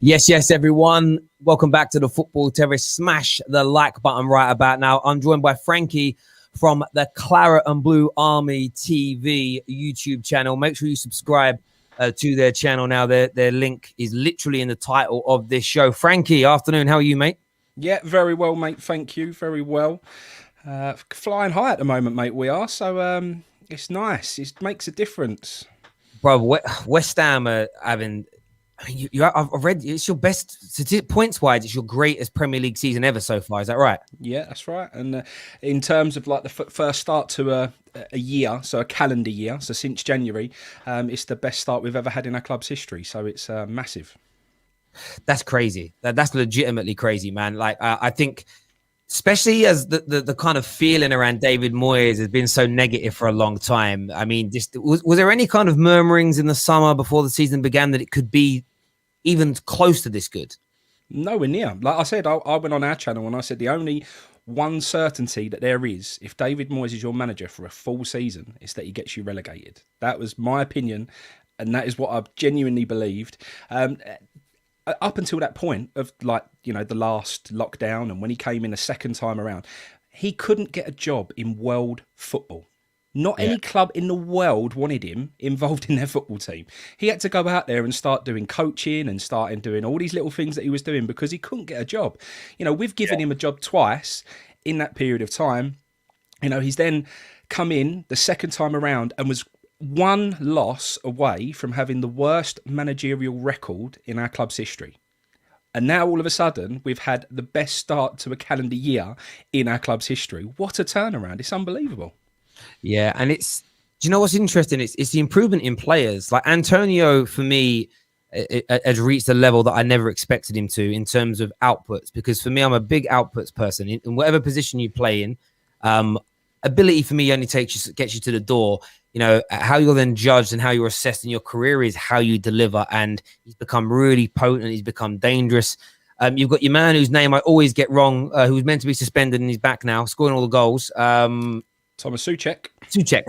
Yes, everyone. Welcome back to the Football Terrace. Smash the like button right about now. I'm joined by Frankie from the Claret and Blue Army TV YouTube channel. Make sure you subscribe to their channel now. Their link is literally in the title of this show. Frankie, afternoon. How are you, mate? Yeah, very well, mate. Thank you. Very well. Flying high at the moment, mate, we are. So it's nice. It makes a difference. Bro, West Ham are having... I've read it's your best points-wise. It's your greatest Premier League season ever so far. Is that right? Yeah, that's right. And in terms of like the first start to a year, so a calendar year, so since January, it's the best start we've ever had in our club's history. So it's massive. That's crazy. That's legitimately crazy, man. Like I think, especially as the kind of feeling around David Moyes has been so negative for a long time. I mean, just was there any kind of murmurings in the summer before the season began that it could be even close to this good? Nowhere near. Like I said, I went on our channel and I said the only one certainty that there is, if David Moyes is your manager for a full season, is that he gets you relegated. That was my opinion, and that is what I genuinely believed. Up until that point of the last lockdown and when he came in a second time around, he couldn't get a job in world football. Not any club in the world wanted him involved in their football team. He had to go out there and start doing coaching and starting doing all these little things that he was doing because he couldn't get a job. We've given him a job twice in that period of time. He's then come in the second time around and was one loss away from having the worst managerial record in our club's history. And now all of a sudden we've had the best start to a calendar year in our club's history. What a turnaround. It's unbelievable. Yeah, and do you know what's interesting? It's the improvement in players. Like Antonio, for me, has reached a level that I never expected him to in terms of outputs. Because for me, I'm a big outputs person. In whatever position you play in, ability for me only gets you to the door. How you're then judged and how you're assessed in your career is how you deliver. And he's become really potent. He's become dangerous. You've got your man whose name I always get wrong, who's meant to be suspended and he's back now, scoring all the goals. Thomas Souček.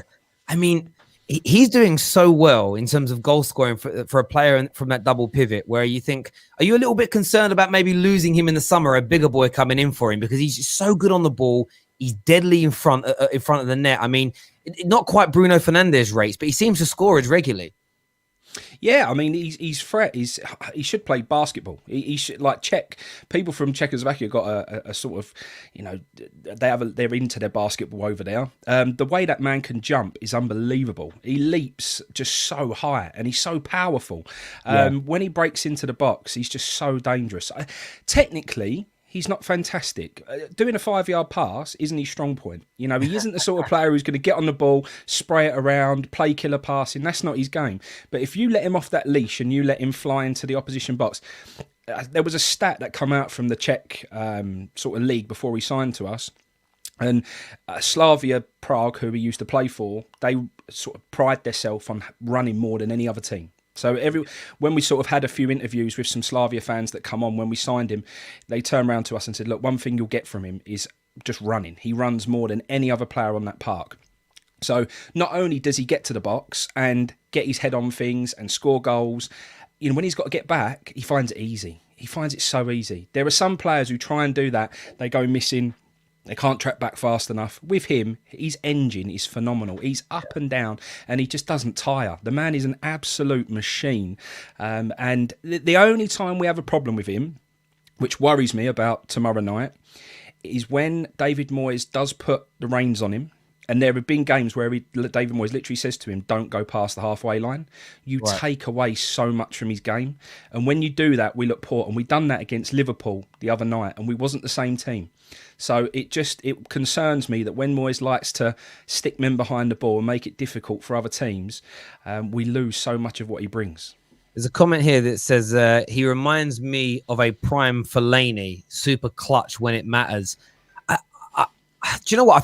I mean, he's doing so well in terms of goal scoring for a player from that double pivot where you think, are you a little bit concerned about maybe losing him in the summer, a bigger boy coming in for him? Because he's just so good on the ball. He's deadly in front of the net. I mean, not quite Bruno Fernandez rates, but he seems to score as regularly. Yeah, I mean, he's threat. He should play basketball. He should, like, Czech people from Czechoslovakia got a sort of, they're into their basketball over there. The way that man can jump is unbelievable. He leaps just so high and he's so powerful. When he breaks into the box, he's just so dangerous. Technically, he's not fantastic. Doing a 5-yard pass isn't his strong point. He isn't the sort of player who's going to get on the ball, spray it around, play killer passing. That's not his game. But if you let him off that leash and you let him fly into the opposition box, there was a stat that come out from the Czech sort of league before he signed to us. And Slavia Prague, who he used to play for, they sort of pride themselves on running more than any other team. So when we sort of had a few interviews with some Slavia fans that come on when we signed him, they turned around to us and said, look, one thing you'll get from him is just running. He runs more than any other player on that park. So not only does he get to the box and get his head on things and score goals, when he's got to get back, he finds it easy. He finds it so easy. There are some players who try and do that. They go missing. They can't track back fast enough. With him, his engine is phenomenal. He's up and down, and he just doesn't tire. The man is an absolute machine. And the only time we have a problem with him, which worries me about tomorrow night, is when David Moyes does put the reins on him. And there have been games where David Moyes literally says to him, don't go past the halfway line. You take away so much from his game. And when you do that, we look poor. And we done that against Liverpool the other night, and we wasn't the same team. So it concerns me that when Moyes likes to stick men behind the ball and make it difficult for other teams, we lose so much of what he brings. There's a comment here that says, he reminds me of a prime Fellaini, super clutch when it matters. Do you know what?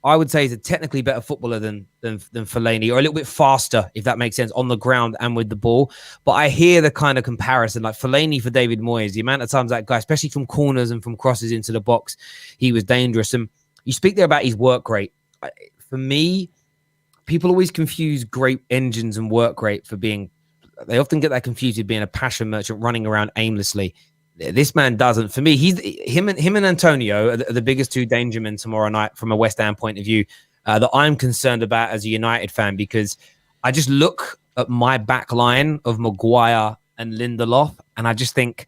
I would say he's a technically better footballer than Fellaini, or a little bit faster, if that makes sense, on the ground and with the ball. But I hear the kind of comparison, like Fellaini for David Moyes, the amount of times that guy, especially from corners and from crosses into the box, he was dangerous. And you speak there about his work rate. For me, people always confuse great engines and work rate for being they often get that confused with being a passion merchant running around aimlessly. This man doesn't. For me, him and Antonio are the biggest two danger men tomorrow night from a West Ham point of view that I'm concerned about as a United fan, because I just look at my back line of Maguire and Lindelof, and I just think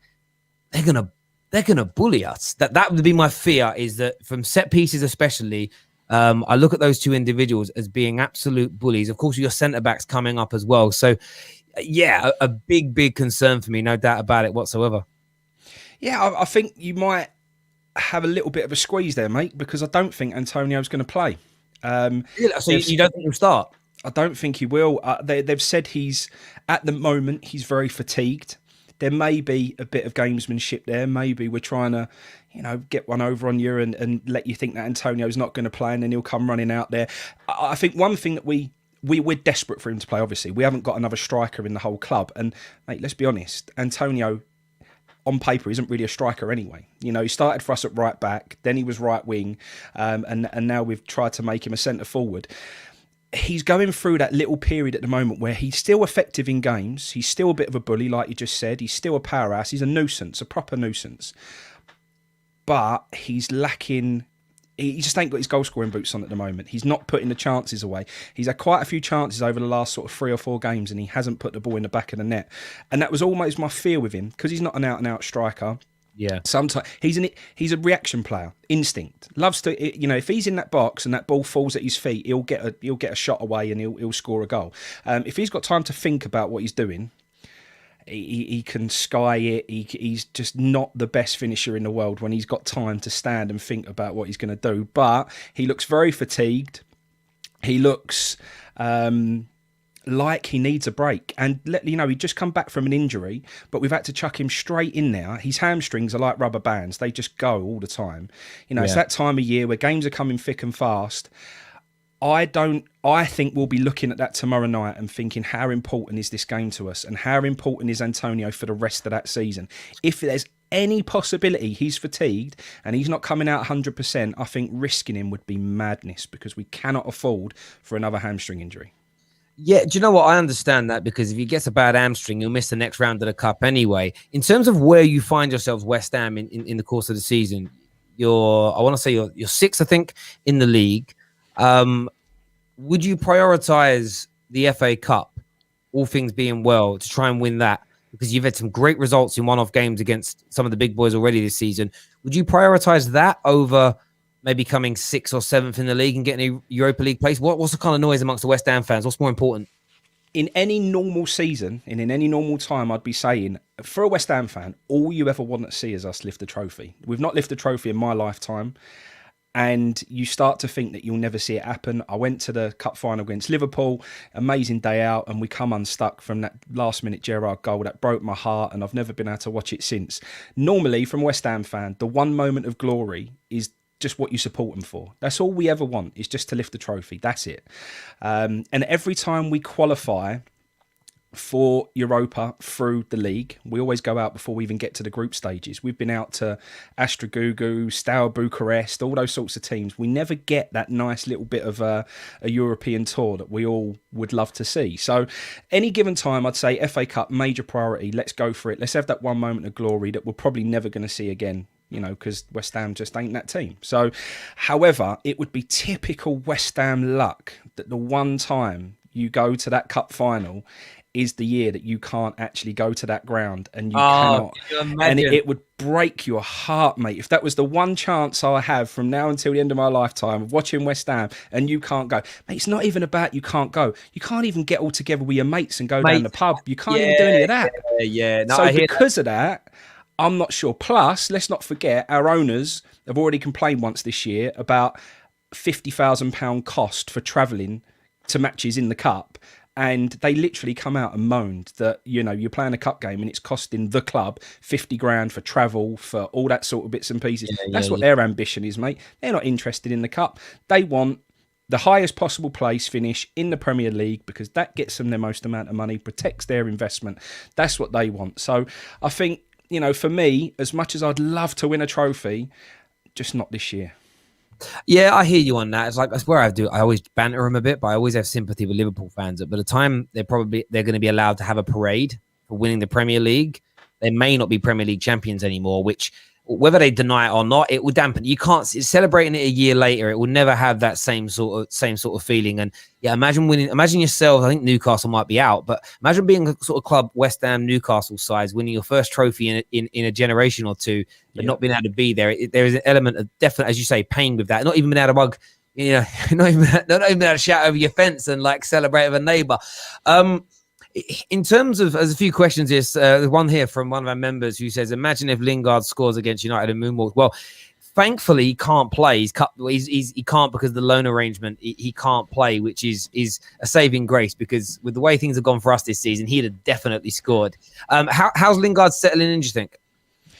they're gonna bully us. That would be my fear, is that from set pieces especially, I look at those two individuals as being absolute bullies. Of course, your centre backs coming up as well. So, yeah, a big concern for me, no doubt about it whatsoever. Yeah, I think you might have a little bit of a squeeze there, mate, because I don't think Antonio's going to play. So you don't think he'll start? I don't think he will. They've said at the moment, he's very fatigued. There may be a bit of gamesmanship there. Maybe we're trying to, get one over on you and let you think that Antonio's not going to play, and then he'll come running out there. I think one thing that we're desperate for him to play, obviously. We haven't got another striker in the whole club. And, mate, let's be honest, Antonio, on paper, isn't really a striker anyway. He started for us at right back, then he was right wing, and now we've tried to make him a centre forward. He's going through that little period at the moment where he's still effective in games. He's still a bit of a bully, like you just said. He's still a powerhouse. He's a nuisance, a proper nuisance. But he's lacking... He just ain't got his goal-scoring boots on at the moment. He's not putting the chances away. He's had quite a few chances over the last sort of 3 or 4 games, and he hasn't put the ball in the back of the net. And that was almost my fear with him, because he's not an out-and-out striker. Yeah. Sometimes he's a reaction player, instinct. Loves to, if he's in that box and that ball falls at his feet, he'll get a shot away and he'll score a goal. If he's got time to think about what he's doing, he can sky it. He's just not the best finisher in the world when he's got time to stand and think about what he's going to do. But he looks very fatigued. He looks like he needs a break. And he'd just come back from an injury, but we've had to chuck him straight in there. His hamstrings are like rubber bands. They just go all the time. It's that time of year where games are coming thick and fast. I think we'll be looking at that tomorrow night and thinking, how important is this game to us, and how important is Antonio for the rest of that season? If there's any possibility he's fatigued and he's not coming out 100%, I think risking him would be madness, because we cannot afford for another hamstring injury. Yeah, do you know what? I understand that, because if he gets a bad hamstring, he'll miss the next round of the Cup anyway. In terms of where you find yourselves, West Ham, in the course of the season, you're 6th, I think, in the league. Would you prioritise the FA Cup, all things being well, to try and win that? Because you've had some great results in one-off games against some of the big boys already this season. Would you prioritise that over maybe coming 6th or 7th in the league and getting a Europa League place? What's the kind of noise amongst the West Ham fans? What's more important? In any normal season, and in any normal time, I'd be saying, for a West Ham fan, all you ever want to see is us lift the trophy. We've not lifted a trophy in my lifetime. And you start to think that you'll never see it happen. I went to the cup final against Liverpool, amazing day out, and we come unstuck from that last-minute Gerrard goal. That broke my heart, and I've never been able to watch it since. Normally, from a West Ham fan, the one moment of glory is just what you support them for. That's all we ever want, is just to lift the trophy. That's it. And every time we qualify for Europa through the league, we always go out before we even get to the group stages. We've been out to Astragugu, Steaua Bucharest, all those sorts of teams. We never get that nice little bit of a European tour that we all would love to see. So any given time, I'd say FA Cup, major priority. Let's go for it. Let's have that one moment of glory that we're probably never going to see again, because West Ham just ain't that team. So, however, it would be typical West Ham luck that the one time you go to that cup final is the year that you can't actually go to that ground, and you cannot. And it would break your heart, mate, if that was the one chance I have from now until the end of my lifetime of watching West Ham and you can't go. Mate, it's not even about you can't go. You can't even get all together with your mates and go down the pub. You can't even do any of that. No, so because of that, I'm not sure. Plus, let's not forget, our owners have already complained once this year about £50,000 cost for travelling to matches in the cup. And they literally come out and moaned that, you're playing a cup game and it's costing the club 50 grand for travel, for all that sort of bits and pieces. That's what their ambition is, mate. They're not interested in the cup. They want the highest possible place finish in the Premier League, because that gets them their most amount of money, protects their investment. That's what they want. So I think, for me, as much as I'd love to win a trophy, just not this year. Yeah, I hear you on that. It's like that's where I always banter them a bit, but I always have sympathy with Liverpool fans. By the time they're going to be allowed to have a parade for winning the Premier League, they may not be Premier League champions anymore. Which, whether they deny it or not, it will dampen. You can't celebrating it a year later. It will never have that same sort of feeling. And yeah, imagine winning. Imagine yourself. I think Newcastle might be out, but imagine being a sort of club West Ham, Newcastle size, winning your first trophy in a generation or two, but not being able to be there. There is an element of definite, as you say, pain with that. Not even being able to mug, not even able to shout over your fence and like celebrate with a neighbour. In terms of, there's a few questions here. There's one here from one of our members who says, imagine if Lingard scores against United and moonwalks. Well, thankfully, he can't play. He can't because of the loan arrangement. He can't play, which is a saving grace, because with the way things have gone for us this season, he'd have definitely scored. How's Lingard settling in, do you think?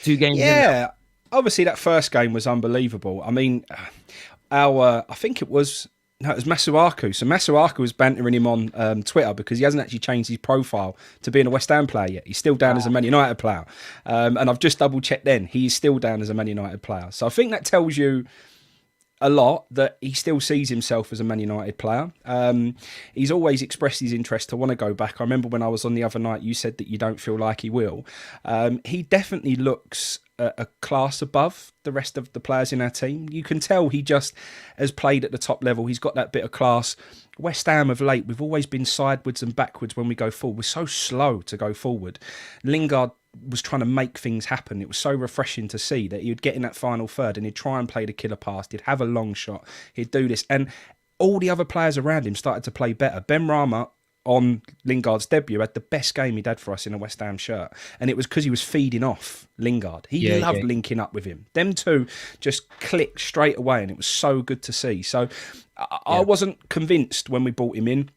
2 games Yeah, obviously that first game was unbelievable. I mean, I think it was Masuaku. So Masuaku was bantering him on Twitter because he hasn't actually changed his profile to being a West Ham player yet. He's still down as a Man United player. And I've just double checked then. He's still down as a Man United player. So I think that tells you a lot that he still sees himself as a Man United player. He's always expressed his interest to want to go back. I remember when I was on the other night, you said that you don't feel like he will. He definitely looks a class above the rest of the players in our team. You can tell he just has played at the top level. He's got that bit of class. West Ham of late, we've always been sideways and backwards when we go forward. We're so slow to go forward. Lingard was trying to make things happen. It was so refreshing to see that he would get in that final third and he'd try and play the killer pass. He'd have a long shot. He'd do this. And all the other players around him started to play better. Ben Rama, on Lingard's debut, had the best game he'd had for us in a West Ham shirt. And it was because he was feeding off Lingard. He loved linking up with him. Them two just clicked straight away, and it was so good to see. So I wasn't convinced when we brought him in.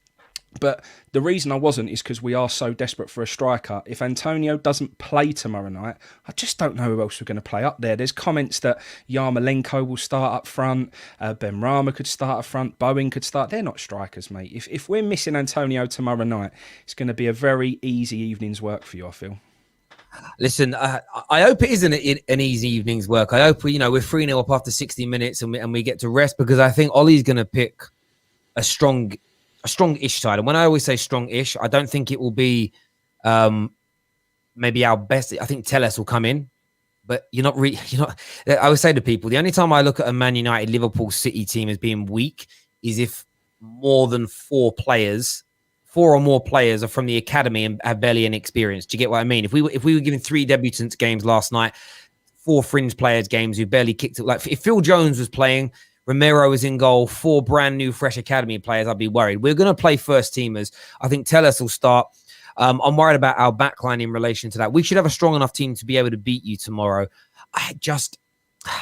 But the reason I wasn't is because we are so desperate for a striker. If Antonio doesn't play tomorrow night, I just don't know who else we're going to play up there. There's comments that Yarmolenko will start up front, Ben Rama could start up front, Bowen could start. They're not strikers, mate. If we're missing Antonio tomorrow night, it's going to be a very easy evening's work for you, I feel. Listen, I hope it isn't an easy evening's work. I hope we're 3-0 up after 60 minutes and we get to rest, because I think Ollie's going to pick a strong-ish side. And when I always say strong-ish, I don't think it will be maybe our best. I think Terrace will come in, but I always say to people, the only time I look at a Man United, Liverpool, City team as being weak is if more than 4 or more players are from the academy and have barely any experience. Do you get what I mean? If we were given 3 debutants games last night, 4 fringe players games who barely kicked it, like if Phil Jones was playing, Romero was in goal, 4 brand new, fresh academy players, I'd be worried. We're going to play first teamers. I think Terrace will start. I'm worried about our backline in relation to that. We should have a strong enough team to be able to beat you tomorrow.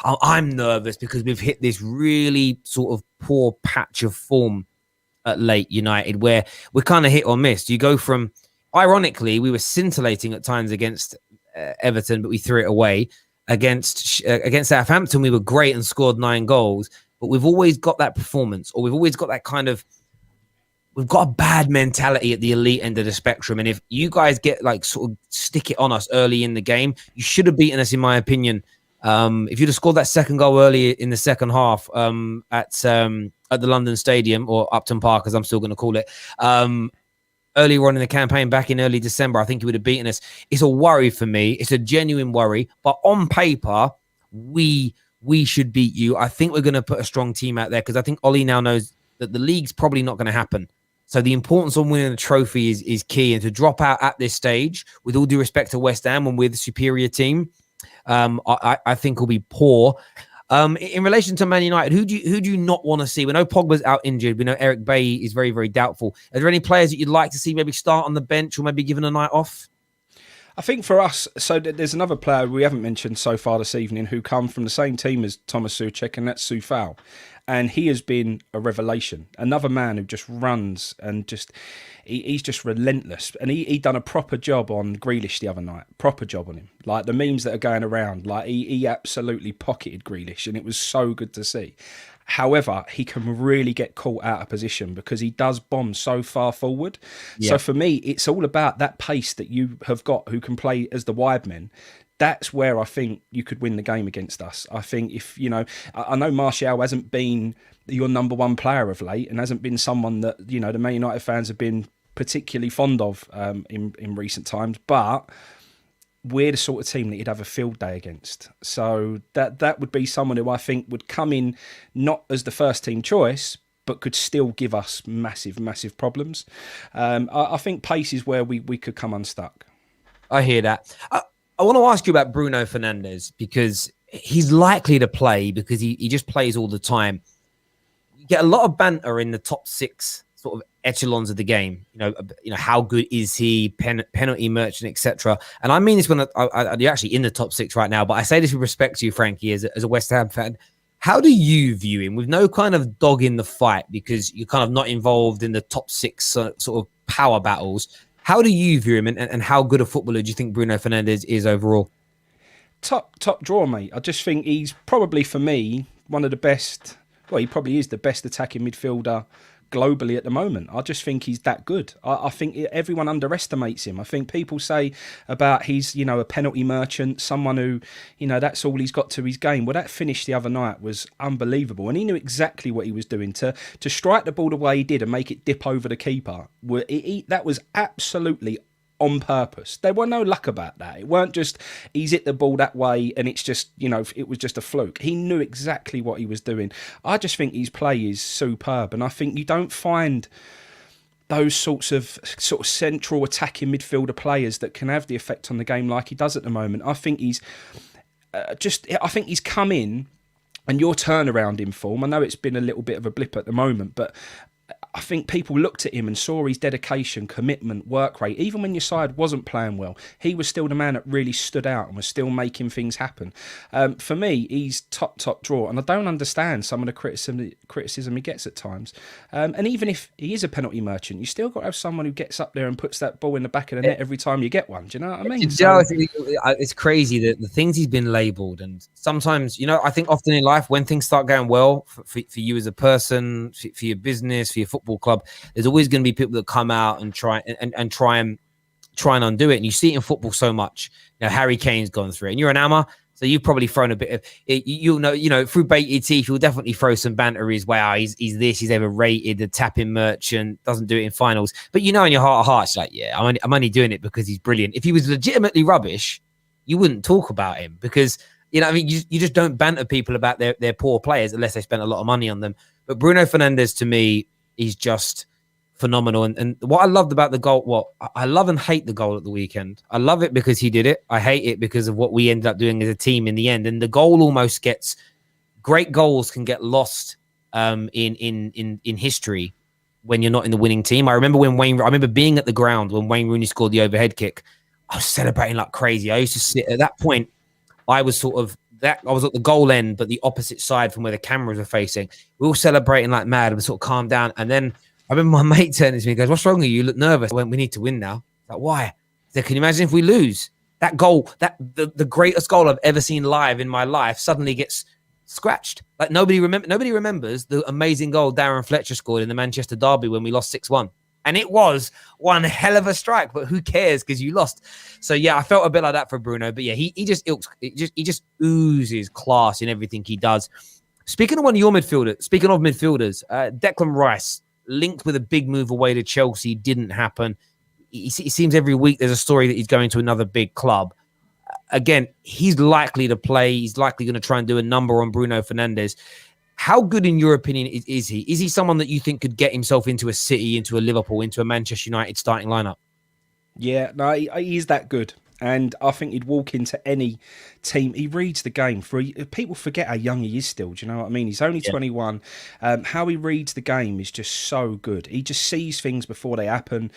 I'm nervous because we've hit this really sort of poor patch of form at late United, where we're kind of hit or miss. You go from, ironically, we were scintillating at times against Everton, but we threw it away. Against Southampton, we were great and scored 9 goals. But we've always got that performance, or we've always got that kind of, we've got a bad mentality at the elite end of the spectrum. And if you guys get like sort of stick it on us early in the game, you should have beaten us, in my opinion. If you'd have scored that second goal early in the second half at the London Stadium, or Upton Park, as I'm still going to call it, earlier on in the campaign, back in early December, I think you would have beaten us. It's a worry for me. It's a genuine worry. But on paper, we should beat you. I think we're going to put a strong team out there, because I think Ollie now knows that the league's probably not going to happen. So the importance of winning the trophy is key. And to drop out at this stage, with all due respect to West Ham and with the superior team, I think will be poor. In relation to Man United, who do you not want to see? We know Pogba's out injured. We know Eric Bailly is very, very doubtful. Are there any players that you'd like to see maybe start on the bench, or maybe given a night off? I think for us, so there's another player we haven't mentioned so far this evening who come from the same team as Thomas Souček, and that's Soufal. And he has been a revelation. Another man who just runs and he's just relentless. And he done a proper job on Grealish the other night. Proper job on him. Like the memes that are going around, like he absolutely pocketed Grealish, and it was so good to see. However, he can really get caught out of position because he does bomb so far forward. Yeah. So for me, it's all about that pace that you have got, who can play as the wide men. that's where I think you could win the game against us. I think if, I know Martial hasn't been your number one player of late and hasn't been someone that, the Man United fans have been particularly fond of in recent times, but we're the sort of team that you'd have a field day against. So that would be someone who I think would come in not as the first team choice, but could still give us massive, massive problems. I think pace is where we could come unstuck. I hear that. I want to ask you about Bruno Fernandez because he's likely to play because he just plays all the time. You get a lot of banter in the top 6 sort of echelons of the game. You know how good is he, penalty merchant, etc. And I mean this when you're actually in the top 6 right now, but I say this with respect to you, Frankie, as a West Ham fan. How do you view him with no kind of dog in the fight because you're kind of not involved in the top 6 sort of power battles? How do you view him and how good a footballer do you think Bruno Fernandes is overall? Top draw, mate. I just think he's probably, for me, one of the best. Well, he probably is the best attacking midfielder globally at the moment. I just think he's that good. I think everyone underestimates him. I think people say about he's, a penalty merchant, someone who, that's all he's got to his game. Well, that finish the other night was unbelievable. And he knew exactly what he was doing to strike the ball the way he did and make it dip over the keeper. That was absolutely on purpose. There were no luck about that. It weren't just he's hit the ball that way and it's just, it was just a fluke. He knew exactly what he was doing. I just think his play is superb, and I think you don't find those sorts of central attacking midfielder players that can have the effect on the game like he does at the moment. I think he's come in, and your turnaround in form, I know it's been a little bit of a blip at the moment, but I think people looked at him and saw his dedication, commitment, work rate. Even when your side wasn't playing well, he was still the man that really stood out and was still making things happen. For me, he's top draw, and I don't understand some of the criticism he gets at times. And even if he is a penalty merchant, you still got to have someone who gets up there and puts that ball in the back of the net every time you get one. Do you know what I mean? It's crazy that the things he's been labelled, and sometimes, I think often in life when things start going well for you as a person, for your business, for your football club, there's always going to be people that come out and try and undo it. And you see it in football so much. Harry Kane's gone through it, and you're an amateur, so you've probably thrown a bit of it, through bated teeth. You'll definitely throw some banter. He's this, he's overrated, the tapping merchant, doesn't do it in finals. But in your heart of hearts, like, yeah, I'm only doing it because he's brilliant. If he was legitimately rubbish, you wouldn't talk about him because you just don't banter people about their poor players unless they spent a lot of money on them. But Bruno Fernandes, to me, he's just phenomenal. And what I loved about the goal, I love and hate the goal at the weekend. I love it because he did it. I hate it because of what we ended up doing as a team in the end. And the goal almost great goals can get lost in history when you're not in the winning team. I remember being at the ground when Wayne Rooney scored the overhead kick. I was celebrating like crazy. I used to sit at that point. I was at the goal end, but the opposite side from where the cameras were facing. We were celebrating like mad and sort of calmed down. And then I remember my mate turning to me and goes, "What's wrong with you? You look nervous." I went, "We need to win now." Like, why? I said, "Can you imagine if we lose? That goal, the greatest goal I've ever seen live in my life suddenly gets scratched." Like nobody remembers the amazing goal Darren Fletcher scored in the Manchester derby when we lost 6-1. And it was one hell of a strike, but who cares because you lost. So yeah, I felt a bit like that for Bruno. But yeah, he just oozes class in everything he does. Speaking of midfielders, Declan Rice linked with a big move away to Chelsea, didn't happen. It seems every week there's a story that he's going to another big club. Again, he's likely to play. He's likely going to try and do a number on Bruno Fernandes. How good, in your opinion, is he? Is he someone that you think could get himself into a City, into a Liverpool, into a Manchester United starting lineup? Yeah, no, he is that good. And I think he'd walk into any team. He reads the game. People forget how young he is still. Do you know what I mean? He's only 21. How he reads the game is just so good. He just sees things before they happen.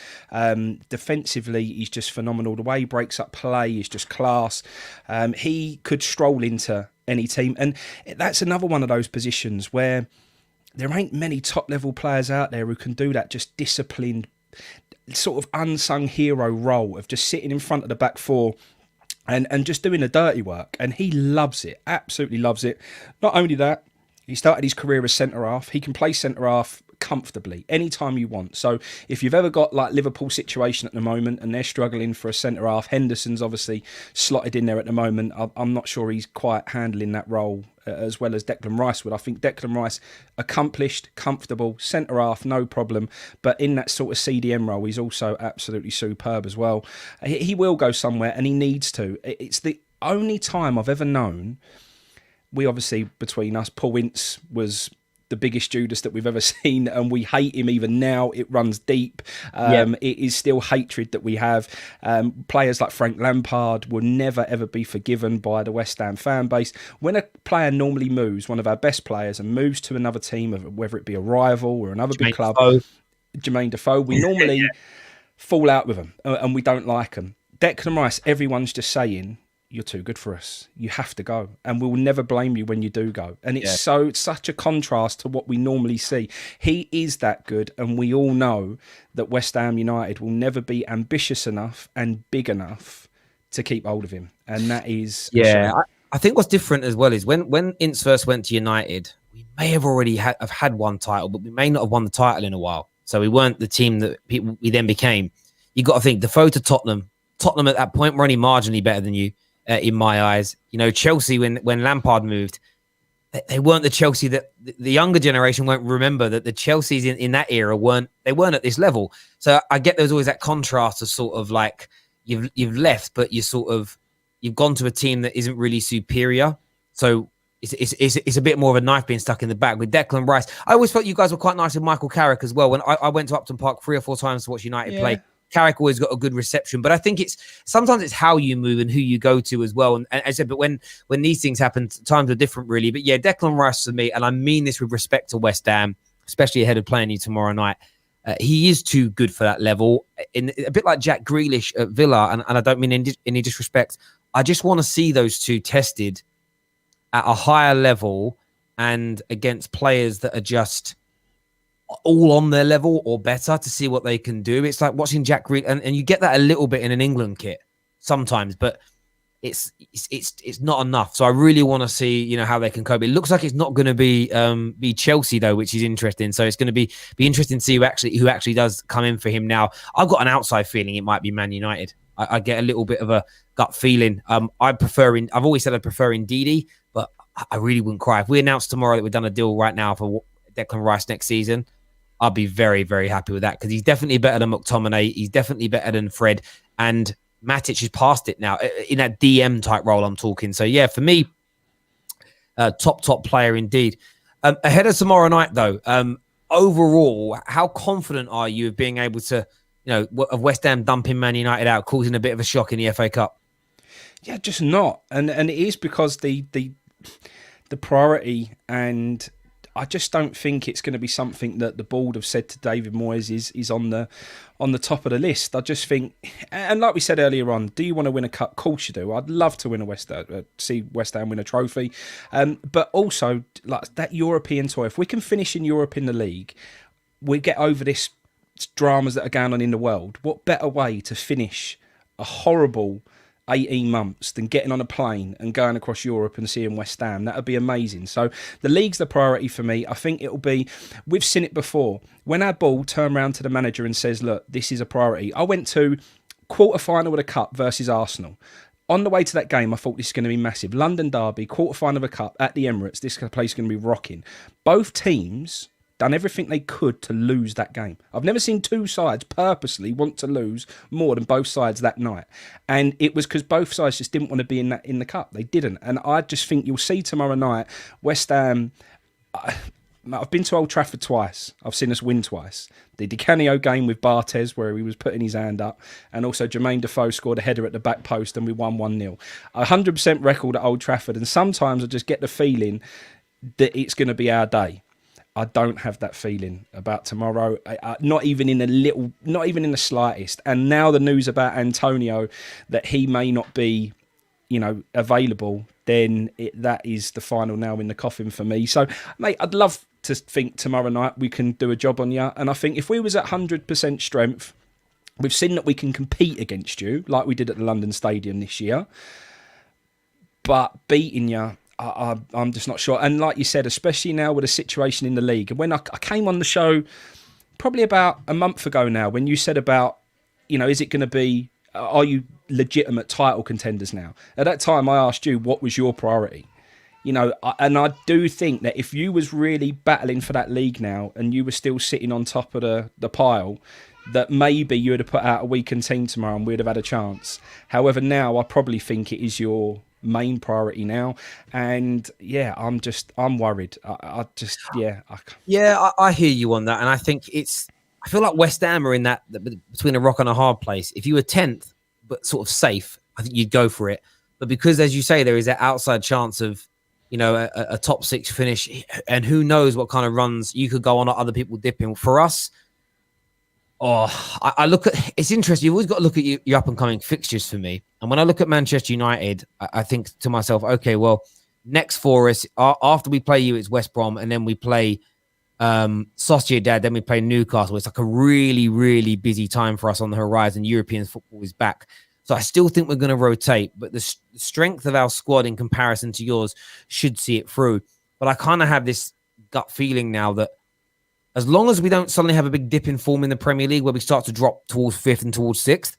Defensively, he's just phenomenal. The way he breaks up play is just class. He could stroll into any team. And that's another one of those positions where there ain't many top-level players out there who can do that just disciplined, sort of unsung hero role of just sitting in front of the back four and just doing the dirty work. And he loves it, absolutely loves it. Not only that, he started his career as centre-half. He can play centre-half, comfortably anytime you want. So if you've ever got like Liverpool situation at the moment and they're struggling for a centre half, Henderson's obviously slotted in there at the moment. I'm not sure he's quite handling that role as well as Declan Rice would. I think Declan Rice, accomplished, comfortable, centre half, no problem. But in that sort of CDM role, he's also absolutely superb as well. He will go somewhere and he needs to. It's the only time I've ever known. We obviously, between us, Paul Ince was the biggest Judas that we've ever seen, and we hate him even now. It runs deep. It is still hatred that we have. Players like Frank Lampard will never ever be forgiven by the West Ham fan base. When a player normally moves, one of our best players, and moves to another team, whether it be a rival or another big club, Jermaine Defoe, we normally fall out with them and we don't like them. Declan Rice, everyone's just saying, you're too good for us. You have to go. And we'll never blame you when you do go. And it's such a contrast to what we normally see. He is that good. And we all know that West Ham United will never be ambitious enough and big enough to keep hold of him. And that is... Yeah, I think what's different as well is when Ince first went to United, we may have already have had one title, but we may not have won the title in a while. So we weren't the team that we then became. You got to think, Defoe to Tottenham at that point were only marginally better than you. In my eyes, Chelsea, when Lampard moved, they weren't the Chelsea that the younger generation won't remember. That the Chelseas in that era weren't at this level. So I get there's always that contrast of sort of like you've left, but you've gone to a team that isn't really superior. So it's a bit more of a knife being stuck in the back with Declan Rice. I always thought you guys were quite nice with Michael Carrick as well. When I went to Upton Park 3 or 4 times to watch United play. Carrick always got a good reception, but I think sometimes it's how you move and who you go to as well. And as I said, but when these things happen, times are different, really. But yeah, Declan Rice for me, and I mean this with respect to West Ham, especially ahead of playing you tomorrow night. He is too good for that level. A bit like Jack Grealish at Villa, and I don't mean any disrespect. I just want to see those two tested at a higher level and against players that are just all on their level or better to see what they can do. It's like watching Jack Grealish, and you get that a little bit in an England kit sometimes, but it's not enough. So I really want to see how they can cope. It looks like it's not going to be Chelsea though, which is interesting. So it's going to be interesting to see who actually does come in for him now. I've got an outside feeling it might be Man United. I get a little bit of a gut feeling. I've always said I prefer Ndidi, but I really wouldn't cry if we announced tomorrow that we've done a deal right now for Declan Rice next season. I'll be very, very happy with that because he's definitely better than McTominay. He's definitely better than Fred. And Matic is past it now in that DM type role I'm talking. So, yeah, for me, top player indeed. Ahead of tomorrow night, though, overall, how confident are you of being able to, of West Ham dumping Man United out, causing a bit of a shock in the FA Cup? Yeah, just not. And it is because the priority, and I just don't think it's going to be something that the board have said to David Moyes is on the top of the list. I just think, and like we said earlier on, do you want to win a cup? Of course you do. I'd love to win see West Ham win a trophy, but also like that European tour. If we can finish in Europe in the league, we get over this dramas that are going on in the world. What better way to finish a horrible 18 months than getting on a plane and going across Europe and seeing West Ham? That would be amazing. So the league's the priority for me. I think it'll be, we've seen it before. When our ball turned around to the manager and says, look, this is a priority. I went to quarter-final of the Cup versus Arsenal. On the way to that game, I thought this is going to be massive. London derby, quarter-final of a Cup at the Emirates. This place is going to be rocking. Both teams done everything they could to lose that game. I've never seen two sides purposely want to lose more than both sides that night. And it was because both sides just didn't want to be in the cup. They didn't. And I just think you'll see tomorrow night, West Ham, I've been to Old Trafford twice. I've seen us win twice. The Di Canio game with Barthez, where he was putting his hand up, and also Jermaine Defoe scored a header at the back post and we won 1-0. 100% record at Old Trafford. And sometimes I just get the feeling that it's going to be our day. I don't have that feeling about tomorrow, not even in the slightest. And now the news about Antonio, that he may not be, available, then that is the final nail in the coffin for me. So, mate, I'd love to think tomorrow night we can do a job on you. And I think if we was at 100% strength, we've seen that we can compete against you, like we did at the London Stadium this year. But beating you, I'm just not sure. And like you said, especially now with the situation in the league. And when I came on the show probably about a month ago now, when you said about, is it going to be, are you legitimate title contenders now? At that time, I asked you, what was your priority? And I do think that if you was really battling for that league now and you were still sitting on top of the pile, that maybe you would have put out a weakened team tomorrow and we'd have had a chance. However, now I probably think it is your main priority now. And yeah, I'm worried. I hear you on that. And I think I feel like West Ham are in that between a rock and a hard place. If you were 10th, but sort of safe, I think you'd go for it. But because, as you say, there is that outside chance of, a top 6 finish, and who knows what kind of runs you could go on or other people dipping. For us, I look at, it's interesting. You've always got to look at your up and coming fixtures for me. And when I look at Manchester United, I think to myself, okay, well, next for us, after we play you, it's West Brom, and then we play Solskjaer, then we play Newcastle. It's like a really, really busy time for us on the horizon. European football is back. So I still think we're going to rotate, but the strength of our squad in comparison to yours should see it through. But I kind of have this gut feeling now that as long as we don't suddenly have a big dip in form in the Premier League where we start to drop towards 5th and towards 6th,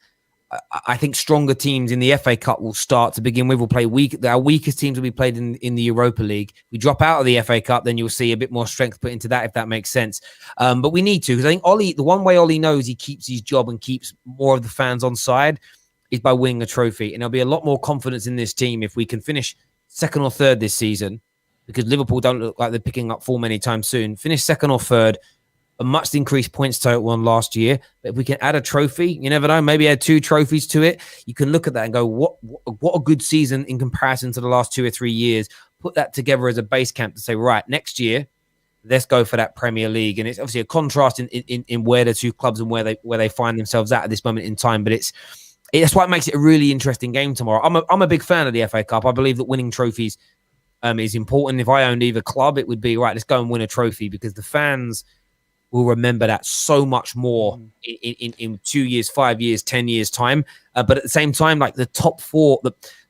I think stronger teams in the FA Cup will start to begin with. We'll play our weakest teams will be played in the Europa League. We drop out of the FA Cup, then you'll see a bit more strength put into that, if that makes sense. But we need to, because I think the one way Ollie knows he keeps his job and keeps more of the fans on side is by winning a trophy. And there'll be a lot more confidence in this team if we can finish 2nd or 3rd this season, because Liverpool don't look like they're picking up form anytime soon. Finish 2nd or 3rd, a much increased points total on last year. But if we can add a trophy, you never know, maybe add 2 trophies to it. You can look at that and go, what a good season in comparison to the last 2 or 3 years. Put that together as a base camp to say, right, next year, let's go for that Premier League. And it's obviously a contrast in where the 2 clubs and where they find themselves at this moment in time. But that's why it makes it a really interesting game tomorrow. I'm a big fan of the FA Cup. I believe that winning trophies is important. If I owned either club, it would be, right, let's go and win a trophy, because the fans will remember that so much more in 2 years, 5 years, 10 years time. But at the same time, like the top 4,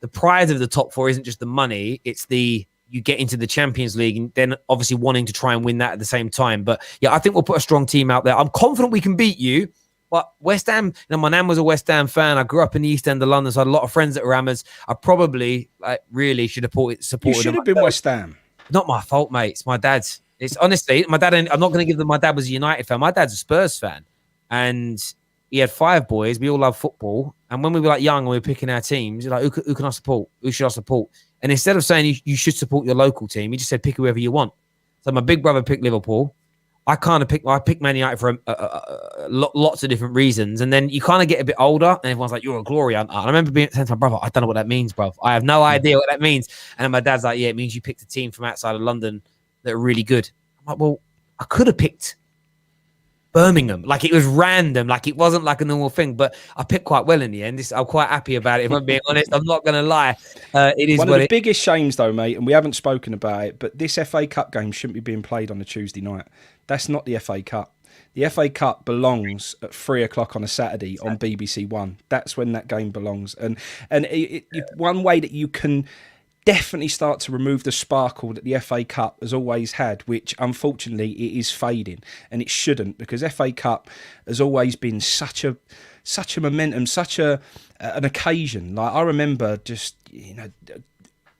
the prize of the top 4 isn't just the money, it's you get into the Champions League and then obviously wanting to try and win that at the same time. But yeah, I think we'll put a strong team out there. I'm confident we can beat you. But West Ham, my nan was a West Ham fan. I grew up in the East End of London, so I had a lot of friends that were Hammers. I probably really should have supported You should have been West Ham. Not my fault, mate. It's my dad's. It's honestly, my dad, I'm not going to give them, my dad was a United fan. My dad's a Spurs fan. And he had 5 boys. We all love football. And when we were like young and we were picking our teams, like, who can I support? Who should I support? And instead of saying you should support your local team, he just said pick whoever you want. So my big brother picked Liverpool. I picked Man United for lots of different reasons. And then you kind of get a bit older and everyone's like, you're a glory hunter. And I remember saying to my brother, I don't know what that means, bro. I have no idea what that means. And then my dad's like, yeah, it means you picked a team from outside of London that are really good. I'm like, well, I could have picked Birmingham. Like, it was random. Like, it wasn't like a normal thing, but I picked quite well in the end. I'm quite happy about it. If I'm being honest, I'm not going to lie. It is one of the biggest shames, though, mate, and we haven't spoken about it, but this FA Cup game shouldn't be being played on a Tuesday night. That's not the FA Cup. The FA Cup belongs at 3:00 on a Saturday on BBC One. That's when that game belongs. And one way that you can definitely start to remove the sparkle that the FA Cup has always had, which unfortunately it is fading, and it shouldn't, because FA Cup has always been such a momentum, such an occasion. Like, I remember just,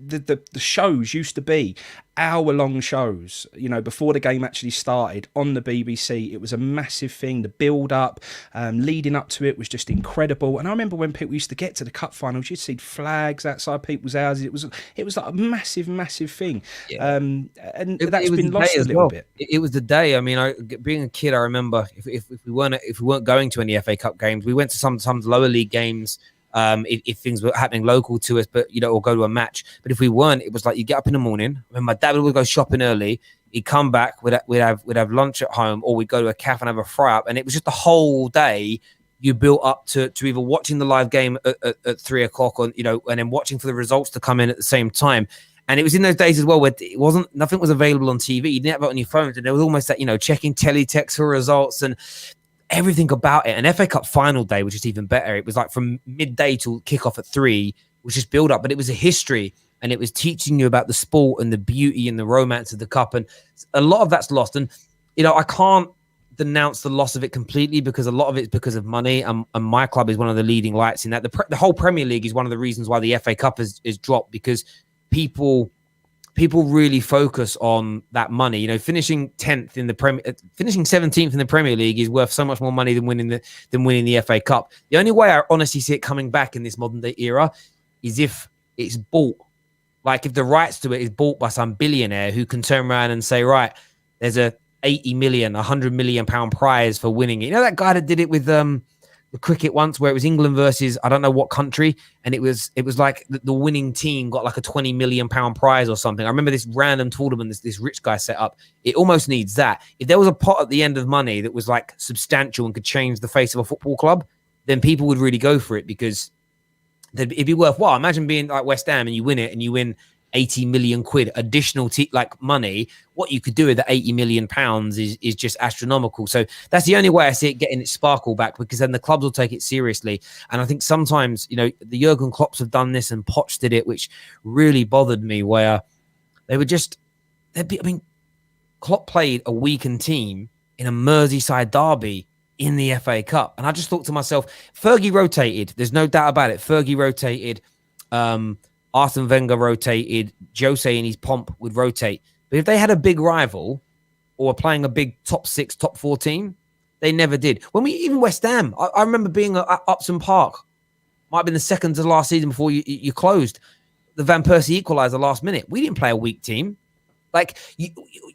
the shows used to be hour-long shows, before the game actually started on the BBC. It was a massive thing. The build-up, leading up to it was just incredible. And I remember when people used to get to the cup finals, you'd see flags outside people's houses. It was like a massive, massive thing. Yeah. And that's been lost a little bit. It was the day. I mean, being a kid, I remember if we weren't going to any FA Cup games, we went to some lower league games. If things were happening local to us, but or go to a match. But if we weren't, it was like you get up in the morning. I mean, my dad would go shopping early. He'd come back. We'd have lunch at home, or we'd go to a cafe and have a fry up. And it was just the whole day you built up to either watching the live game at 3:00, or and then watching for the results to come in at the same time. And it was in those days as well where nothing was available on TV. You didn't have it on your phones, and there was almost that checking teletext for results and everything about it. And FA Cup final day was just even better. It was like from midday till kickoff at 3, which is build up, but it was a history. and it was teaching you about the sport and the beauty and the romance of the cup. And a lot of that's lost. And, I can't denounce the loss of it completely, because a lot of it's because of money. And my club is one of the leading lights in that. The whole Premier League is one of the reasons why the FA Cup is dropped, because people really focus on that money. Finishing 10th in the finishing 17th in the Premier League is worth so much more money than winning the FA Cup. The only way I honestly see it coming back in this modern day era is if it's bought. Like if the rights to it is bought by some billionaire who can turn around and say, right, there's a 80 million, 100 million pound prize for winning it. That guy that did it with the cricket once, where it was England versus I don't know what country, and it was like the winning team got like a 20 million pound prize or something. I remember this random tournament this rich guy set up. It almost needs that. If there was a pot at the end of money that was like substantial and could change the face of a football club, then people would really go for it, because it'd be worthwhile. Imagine being like West Ham and you win it and you win 80 million quid additional money. What you could do with the 80 million pounds is just astronomical. So that's the only way I see it getting its sparkle back, because then the clubs will take it seriously. And I think sometimes, the Jurgen Klopps have done this and Poch did it, which really bothered me, where they were Klopp played a weakened team in a Merseyside derby in the FA Cup. And I just thought to myself, Fergie rotated. There's no doubt about it. Fergie rotated. Arsene Wenger rotated. Jose in his pomp would rotate. But if they had a big rival or were playing a big top 6, top 4 team, they never did. Even West Ham, I remember being at Upton Park. Might have been the second to last season before you closed. The Van Persie equalised the last minute. We didn't play a weak team. Like, you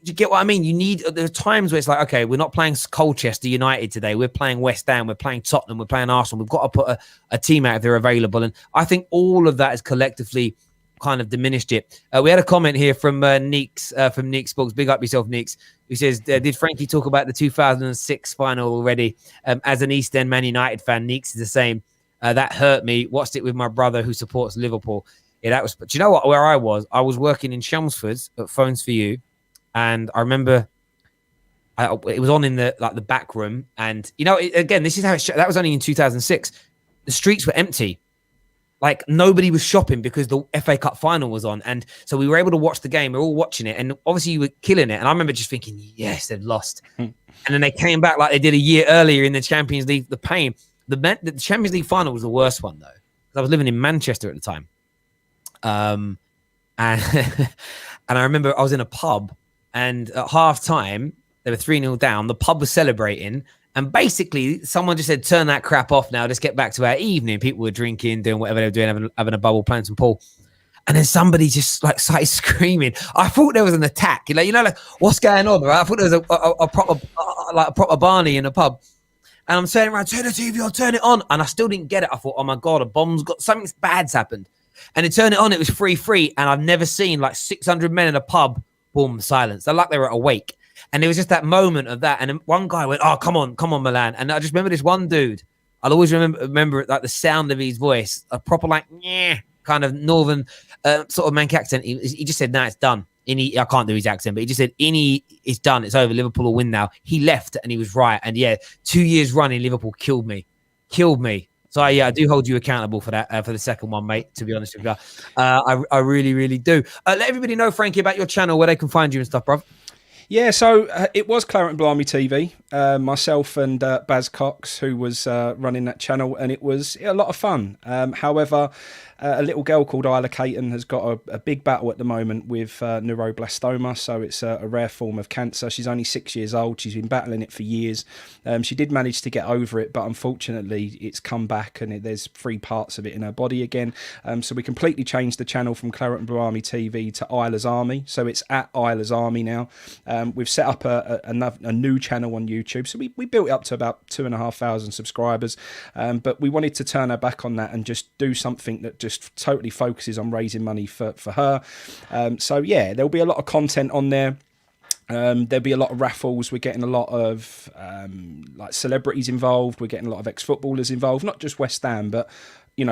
get what I mean? There are times where it's like, okay, we're not playing Colchester United today. We're playing West Ham. We're playing Tottenham. We're playing Arsenal. We've got to put a team out if they're available. And I think all of that has collectively kind of diminished it. We had a comment here from Neeks, from Neeks Books. Big up yourself, Neeks, who says, did Frankie talk about the 2006 final already? As an East End Man United fan, Neeks is the same. That hurt me. Watched it with my brother who supports Liverpool. Yeah, that was. But you know what? Where I was working in Chelmsford at Phones for You, and I remember it was on in the back room. And again, this is how that was only in 2006. The streets were empty, like nobody was shopping because the FA Cup final was on, and so we were able to watch the game. We were all watching it, and obviously you were killing it. And I remember just thinking, yes, they've lost, and then they came back like they did a year earlier in the Champions League. The pain, the Champions League final was the worst one though, because I was living in Manchester at the time. And and I remember I was in a pub, and at half time they were 3-0 down. The pub was celebrating, and basically someone just said, turn that crap off now, just get back to our evening. People were drinking, doing whatever they were doing, having a bubble, playing some pool. And then somebody just like started screaming. I thought there was an attack, like what's going on, right? I thought there was a proper Barney in a pub. And I'm saying, right, turn the TV on, turn it on. And I still didn't get it. I thought, oh my God, a bomb's got, something bad's happened. And it turned it on, it was 3-3. And I've never seen like 600 men in a pub, boom, silence. They're like they were awake. And there was just that moment of that. And then one guy went, oh, come on, Milan. And I just remember this one dude. I'll always remember like the sound of his voice, a proper like, yeah, kind of northern sort of Manc accent. He just said, no, it's done. I can't do his accent, but he just said, it's done. It's over. Liverpool will win now. He left and he was right. And yeah, 2 years running, Liverpool killed me. So yeah, I do hold you accountable for that, for the second one, mate, to be honest with you. I really, really do. Let everybody know, Frankie, about your channel, where they can find you and stuff, bruv. Yeah, so it was Claret and Blimey TV, myself and Baz Cox, who was running that channel, and it was a lot of fun. However, a little girl called Isla Caton has got a big battle at the moment with neuroblastoma, so it's a rare form of cancer. She's only 6 years old. She's been battling it for years. She did manage to get over it, but unfortunately it's come back, and there's 3 parts of it in her body again. So we completely changed the channel from Claret and Blimey TV to Isla's Army, so it's at Isla's Army now. We've set up a new channel on YouTube, so we built it up to about 2,500 subscribers, but we wanted to turn our back on that and just do something that just totally focuses on raising money for her. So yeah, there'll be a lot of content on there. There'll be a lot of raffles. We're getting a lot of like celebrities involved. We're getting a lot of ex-footballers involved, not just West Ham, but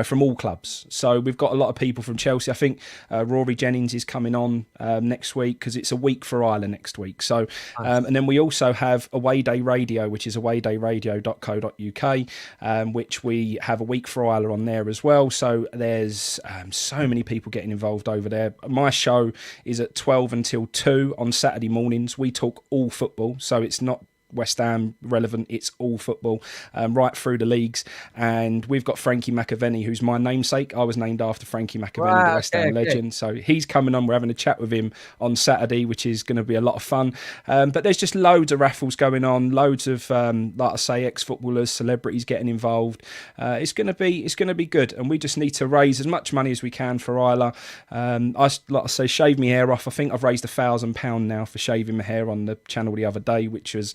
from all clubs. So we've got a lot of people from Chelsea. I think Rory Jennings is coming on next week because it's a week for Ireland next week. So, and then we also have Away Day Radio, which is awaydayradio.co.uk, which we have a week for Ireland on there as well. So there's so many people getting involved over there. My show is at 12 until 2 on Saturday mornings. We talk all football, so it's not West Ham relevant, it's all football, right through the leagues. And we've got Frankie McAvenny, who's my namesake. I was named after Frankie McAvenny, the West Ham legend. So he's coming on. We're having a chat with him on Saturday, which is going to be a lot of fun. But there's just loads of raffles going on, loads of like I say, ex-footballers, celebrities getting involved. It's going to be good, and we just need to raise as much money as we can for Isla. Like I say, shave me hair off. I think I've raised £1,000 now for shaving my hair on the channel the other day, which was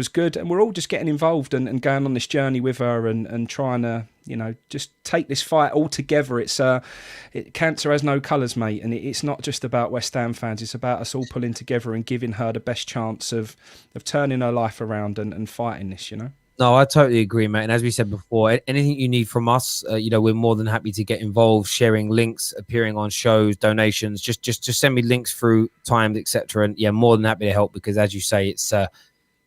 good. And we're all just getting involved and going on this journey with her and trying to, just take this fight all together. It's cancer has no colours, mate, and it's not just about West Ham fans. It's about us all pulling together and giving her the best chance of turning her life around and fighting this, No, I totally agree, mate. And as we said before, anything you need from us, we're more than happy to get involved, sharing links, appearing on shows, donations. Just send me links through times, etc. And yeah, more than happy to help, because as you say, it's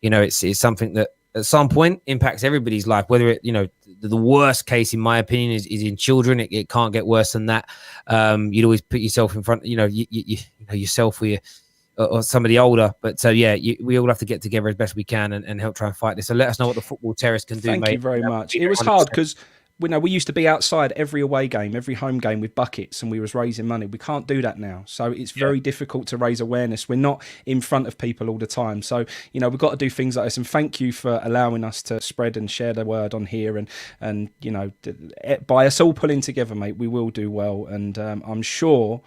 it's something that at some point impacts everybody's life. Whether it, the worst case, in my opinion, is in children. It can't get worse than that. You'd always put yourself in front, yourself or somebody older. But we all have to get together as best we can and help try and fight this. So let us know what the Football Terrace can do, mate. Thank you very much. It was hard because we used to be outside every away game, every home game with buckets, and we was raising money. We can't do that now. So it's very difficult to raise awareness. We're not in front of people all the time. So, we've got to do things like this. And thank you for allowing us to spread and share the word on here. And by us all pulling together, mate, we will do well. And I'm sure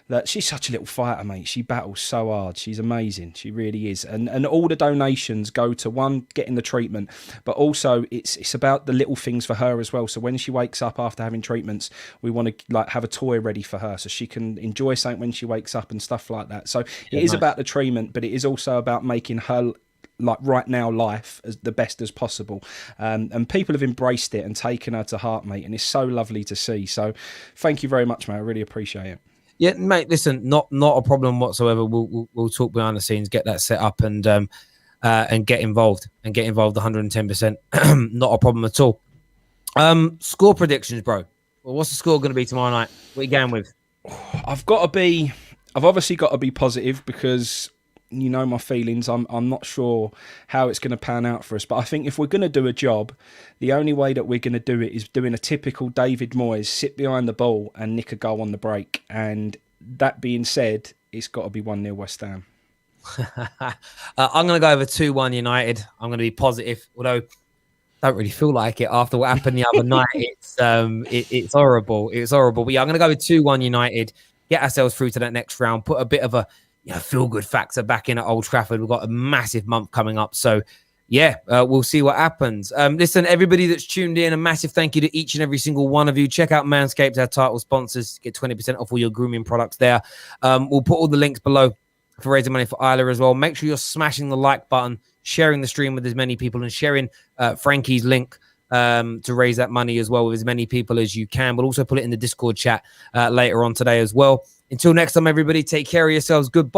that she's such a little fighter, mate. She battles so hard. She's amazing. She really is. And all the donations go to, one, getting the treatment, but also it's about the little things for her as well. So when she wakes up after having treatments, we want to have a toy ready for her so she can enjoy something when she wakes up and stuff like that. So it is about the treatment, but it is also about making her right now life as the best as possible. And people have embraced it and taken her to heart, mate. And it's so lovely to see. So thank you very much, mate. I really appreciate it. Yeah, mate. Listen, not a problem whatsoever. We'll talk behind the scenes, get that set up, and get involved 110%. Not a problem at all. Score predictions, bro. Well, what's the score going to be tomorrow night? What are you going with? I've obviously got to be positive because my feelings. I'm not sure how it's going to pan out for us, but I think if we're going to do a job, the only way that we're going to do it is doing a typical David Moyes, sit behind the ball and nick a goal on the break. And that being said, it's got to be 1-0 West Ham. I'm going to go over 2-1 United. I'm going to be positive, although I don't really feel like it after what happened the other night. It's horrible. It's horrible. But yeah, I'm going to go with 2-1 United, get ourselves through to that next round, put a bit of a feel-good factor back in at Old Trafford. We've got a massive month coming up. So, we'll see what happens. Listen, everybody that's tuned in, a massive thank you to each and every single one of you. Check out Manscaped, our title sponsors. Get 20% off all your grooming products there. We'll put all the links below for raising money for Isla as well. Make sure you're smashing the like button, sharing the stream with as many people, and sharing Frankie's link to raise that money as well with as many people as you can. We'll also put it in the Discord chat later on today as well. Until next time, everybody, take care of yourselves. Goodbye.